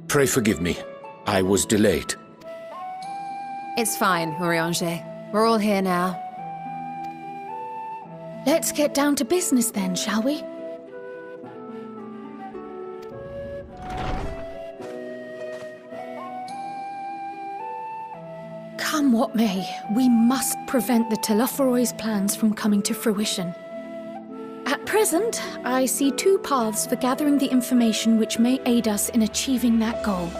Pray forgive me. I was delayed. It's fine, Urianger. We're all here now. Let's get down to business then, shall we? Come what may, we must prevent the Telophoroi's plans from coming to fruition. At present, I see two paths for gathering the information which may aid us in achieving that goal.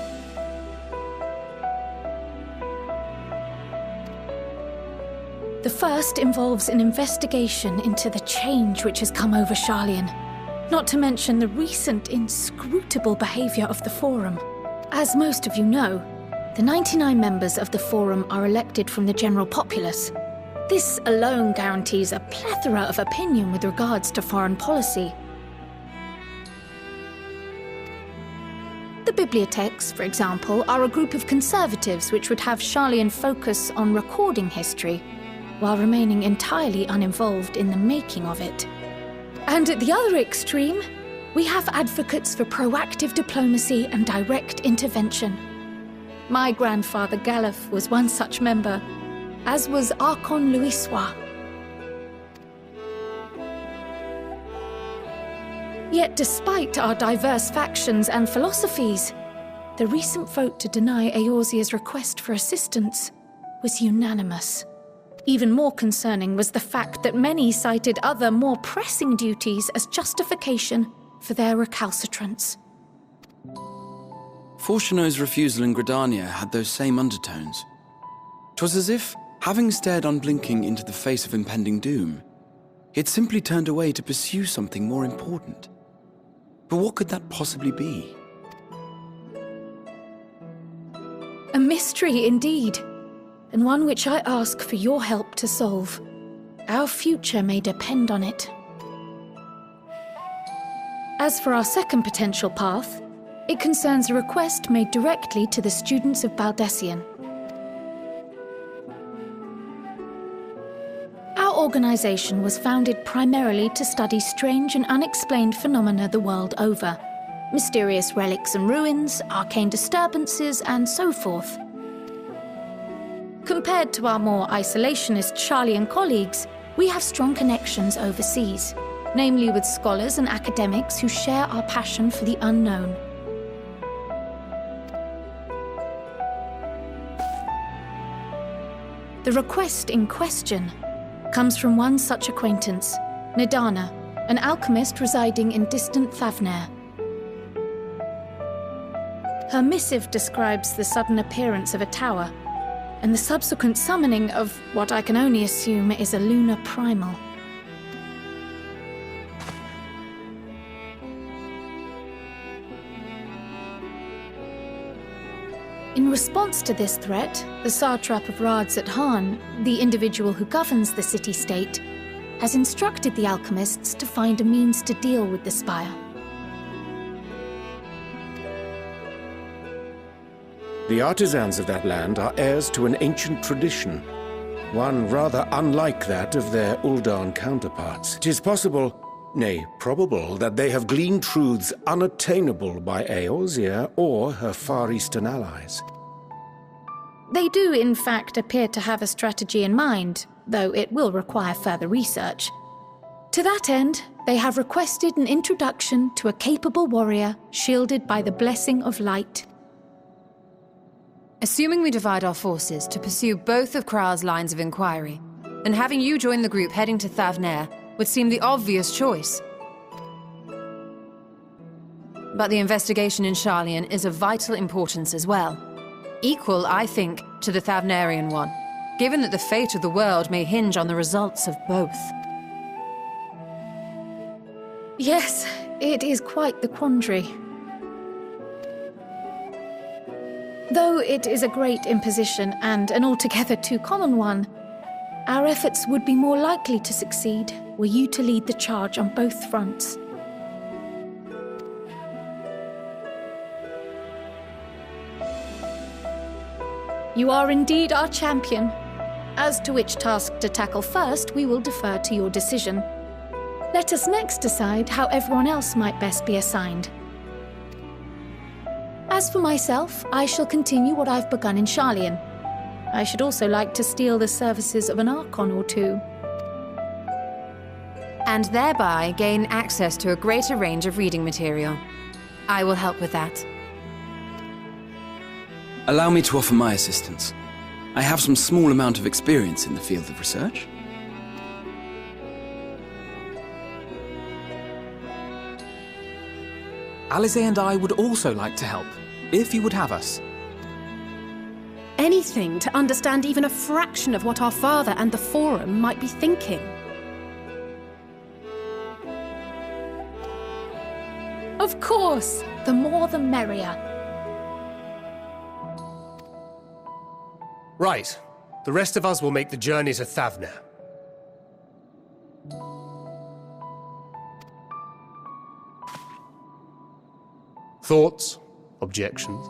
The first involves an investigation into the change which has come over Sharlayan, not to mention the recent inscrutable behavior of the Forum. As most of you know, the 99 members of the Forum are elected from the general populace. This alone guarantees a plethora of opinion with regards to foreign policy. The bibliotheques, for example, are a group of conservatives which would have Sharlayan focus on recording history, while remaining entirely uninvolved in the making of it. And at the other extreme, we have advocates for proactive diplomacy and direct intervention. My grandfather Galef was one such member, as was Archon Louisois. Yet despite our diverse factions and philosophies, the recent vote to deny Eorzea's request for assistance was unanimous. Even more concerning was the fact that many cited other, more pressing duties as justification for their recalcitrance. Fortuno's refusal in Gridania had those same undertones. 'Twas as if, having stared unblinking into the face of impending doom, he had simply turned away to pursue something more important. But what could that possibly be? A mystery indeed, and one which I ask for your help to solve. Our future may depend on it. As for our second potential path, it concerns a request made directly to the students of Baldessian. Our organization was founded primarily to study strange and unexplained phenomena the world over. Mysterious relics and ruins, arcane disturbances, and so forth. Compared to our more isolationist Sharlayan colleagues, we have strong connections overseas, namely with scholars and academics who share our passion for the unknown. The request in question comes from one such acquaintance, Nidana, an alchemist residing in distant Thavnair. Her missive describes the sudden appearance of a tower, and the subsequent summoning of what I can only assume is a lunar primal. In response to this threat, the satrap of Rads at Han, the individual who governs the city-state, has instructed the alchemists to find a means to deal with the spire. The artisans of that land are heirs to an ancient tradition, one rather unlike that of their Uldan counterparts. It is possible, nay, probable, that they have gleaned truths unattainable by Eorzea or her Far Eastern allies. They do, in fact, appear to have a strategy in mind, though it will require further research. To that end, they have requested an introduction to a capable warrior shielded by the blessing of light. Assuming we divide our forces to pursue both of Kral's lines of inquiry, then having you join the group heading to Thavnair would seem the obvious choice. But the investigation in Sharlayan is of vital importance as well. Equal, I think, to the Thavnairian one, given that the fate of the world may hinge on the results of both. Yes, it is quite the quandary. Though it is a great imposition and an altogether too common one, our efforts would be more likely to succeed were you to lead the charge on both fronts. You are indeed our champion. As to which task to tackle first, we will defer to your decision. Let us next decide how everyone else might best be assigned. As for myself, I shall continue what I've begun in Sharlayan. I should also like to steal the services of an Archon or two. And thereby gain access to a greater range of reading material. I will help with that. Allow me to offer my assistance. I have some small amount of experience in the field of research. Alize and I would also like to help, if you would have us. Anything to understand even a fraction of what our father and the Forum might be thinking. Of course! The more the merrier. Right. The rest of us will make the journey to Thavner. Thoughts? Objections?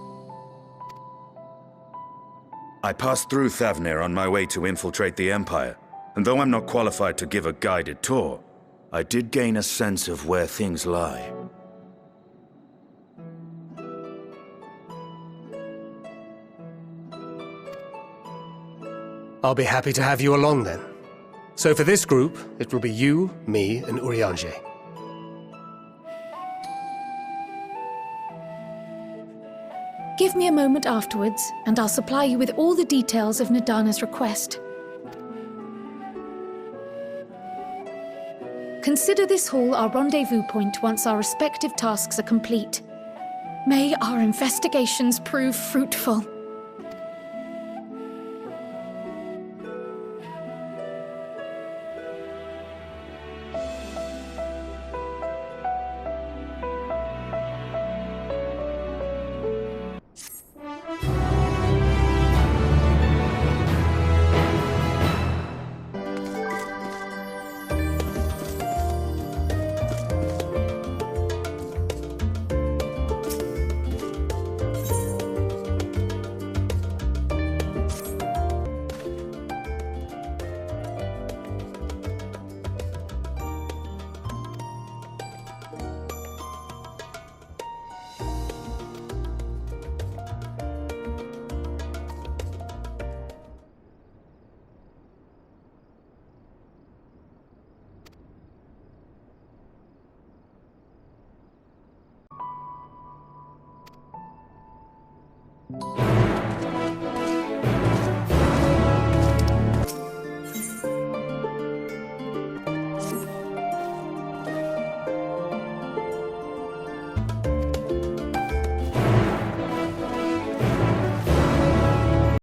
I passed through Thavner on my way to infiltrate the Empire, and though I'm not qualified to give a guided tour, I did gain a sense of where things lie. I'll be happy to have you along then. So for this group, it will be you, me, and Urianger. Give me a moment afterwards, and I'll supply you with all the details of Nadana's request. Consider this hall our rendezvous point once our respective tasks are complete. May our investigations prove fruitful. You